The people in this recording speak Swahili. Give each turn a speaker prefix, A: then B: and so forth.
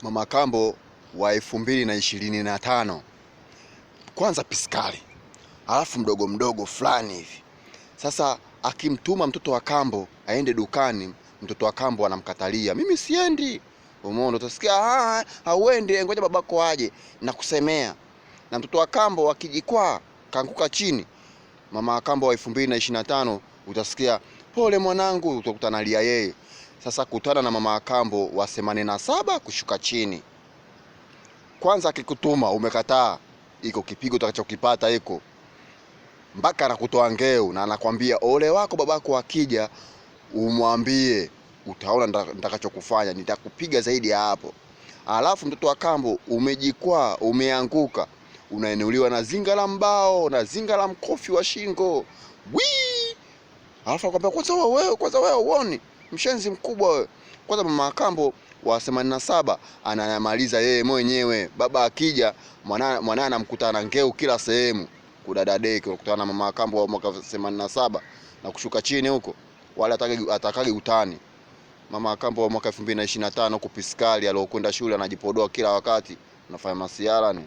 A: Mama Kambo wa 2025 kwanza piskali, alafu mdogo mdogo fulani hivi. Sasa akimtuma mtoto wa kambo aende dukani, mtoto wa kambo anamkatalia, mimi siendi. Umeona, utasikia hauendi, ngoja babako aje na kusemea. Na mtoto wa kambo akijikwaa kaanguka chini, mama Kambo wa 2025 utasikia pole mwanangu, utakutana lia yeye. Sasa kutana na mama Kambo wa 87 kushuka chini. Kwanza akikutuma umekataa, iko kipigo utakachokipata iko mpaka anakutoa ngeu na anakwambia ole wako babako akija umwambie, utaona nitakachokufanya, nitakupiga zaidi ya hapo. Alafu mtoto wa kambo umejikwaa, umeanguka, unainuliwa na zinga la mbao na zinga la mkofi wa shingo. Alafu akwambia kwanza wewe uone mshenzi mkubwa wewe. Kwanza mama Kambo wa 87 anayamaliza yeye mwenyewe. Baba akija mwana anamkutana ngeu kila sehemu. Kudadadeki unakutana na mama Kambo wa mwaka 87 na kushuka chini huko, wala atakage utani. Mama Kambo wa mwaka 2025 kupiskali alokwenda shule anajipodoa kila wakati, unafanya masiara ni